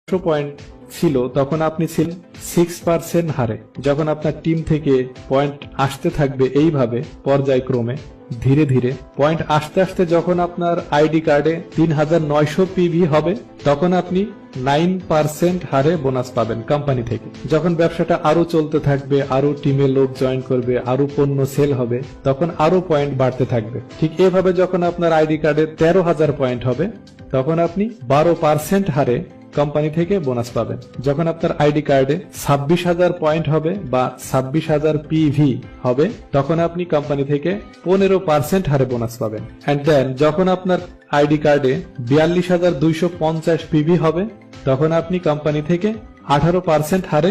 Point ছিল তখন আপনি ছিলেন 6% হারে। যখন আপনার টিম থেকে পয়েন্ট আসতে থাকবে এইভাবে পর্যায়ক্রমে ধীরে ধীরে পয়েন্ট আসতে আসতে যখন আপনার আইডি কার্ডে 3900 পিভি হবে তখন আপনি 9% হারে বোনাস পাবেন কোম্পানি থেকে। যখন ব্যবসাটা আরো চলতে থাকবে, আরো টিমে লোক জয়েন করবে, আরো পণ্য সেল হবে, তখন আরো পয়েন্ট বাড়তে থাকবে। ঠিক এভাবে যখন আপনার আইডি কার্ডে 13,000 পয়েন্ট হবে তখন আপনি 12% হারে কোম্পানি থেকে বোনাস পাবেন। যখন আপনার আইডি কার্ডে 26,000 পয়েন্ট হবে বা 26,000 পিভি হবে তখন আপনি কোম্পানি থেকে 15% হারে বোনাস পাবেন। এন্ড দেন যখন আপনার আইডি কার্ডে 42,250 পিভি হবে তখন আপনি কোম্পানি থেকে 18% হারে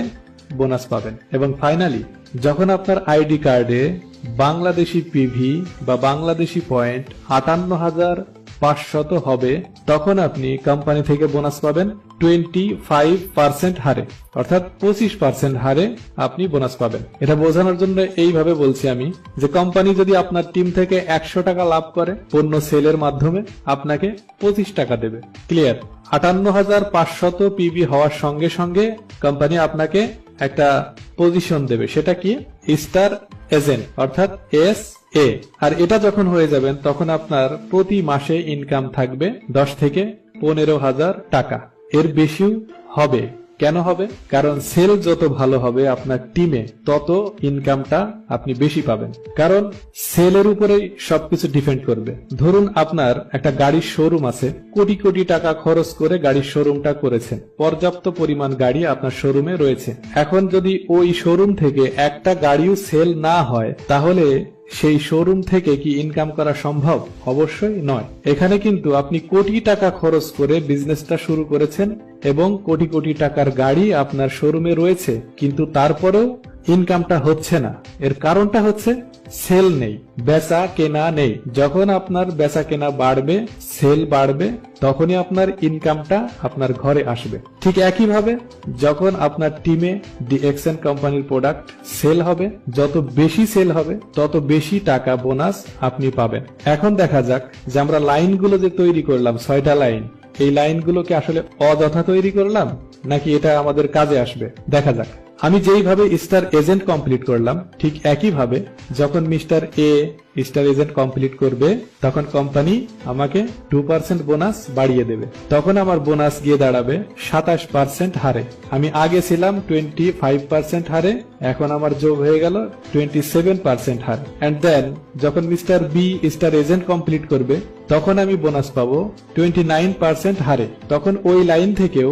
বোনাস পাবেন। এবং ফাইনালি যখন আপনার আইডি কার্ডে বাংলাদেশি পিভি বা বাংলাদেশি পয়েন্ট 58,500 হবে তখন আপনি কোম্পানি থেকে বোনাস পাবেন 25% হারে, অর্থাৎ 25% হারে আপনি বোনাস পাবেন। এটা বোঝানোর জন্য এইভাবে বলছি আমি যে কোম্পানি যদি আপনার টিম থেকে 100 টাকা লাভ করে পণ্য সেলের মাধ্যমে আপনাকে 25 টাকা দেবে। ক্লিয়ার? 58,500 পিভি হওয়ার সঙ্গে সঙ্গে কোম্পানি আপনাকে একটা পজিশন দেবে, সেটা কি? স্টার এজেন্ট, অর্থাৎ SA। আর এটা যখন হয়ে যাবেন তখন আপনার প্রতি মাসে ইনকাম থাকবে 10 থেকে 15,000 টাকা। এর বেশিও হবে। কেন হবে? কারণ সেল যত ভালো হবে আপনার টিমে তত ইনকামটা আপনি বেশি পাবেন। কারণ সেলের উপরেই সবকিছু ডিপেন্ড করবে। ধরুন আপনার একটা গাড়ির শোরুম আছে, কোটি কোটি টাকা খরচ করে গাড়ির শোরুমটা করেছেন, পর্যাপ্ত পরিমাণ গাড়ি আপনার শোরুমে রয়েছে। এখন যদি ওই শোরুম থেকে একটা গাড়িও সেল না হয় তাহলে সেই শোরুম থেকে কি ইনকাম করা সম্ভব? অবশ্যই নয়। এখানে কিন্তু আপনি কোটি টাকা খরচ করে বিজনেসটা শুরু করেছেন এবং কোটি কোটি টাকার গাড়ি আপনার শোরুমে রয়েছে, কিন্তু তারপরেও ইনকামটা হচ্ছে না। এর কারণটা হচ্ছে সেল নেই, বেচা কেনা নেই। যখন আপনার বেচা কেনা বাড়বে, সেল বাড়বে, তখনই আপনার ইনকামটা আপনার ঘরে আসবে। ঠিক একইভাবে যখন আপনার টিমে ডিএক্সএন কোম্পানির প্রোডাক্ট সেল হবে, যত বেশি সেল হবে তত বেশি টাকা বোনাস আপনি পাবেন। এখন দেখা যাক যে আমরা লাইনগুলো যে তৈরি করলাম, 6টা লাইন, এই লাইনগুলোকে আসলে অযথা তৈরি করলাম নাকি এটা আমাদের কাজে আসবে দেখা যাক। আমি যেইভাবে স্টার এজেন্ট কমপ্লিট করলাম ঠিক একইভাবে যখন মিস্টার এ স্টার এজেন্ট কমপ্লিট করবে তখন কোম্পানি আমাকে 2% বোনাস বাড়িয়ে দেবে। তখন আমার বোনাস গিয়ে দাঁড়াবে 27% হারে। আমি আগে ছিলাম 25% হারে, এখন আমার যোগ হয়ে গেল 27% হারে। এন্ড দেন যখন mister B star agent complete করবে তখন আমি বোনাস পাবো 29% হারে। তখন ওই লাইন থেকেও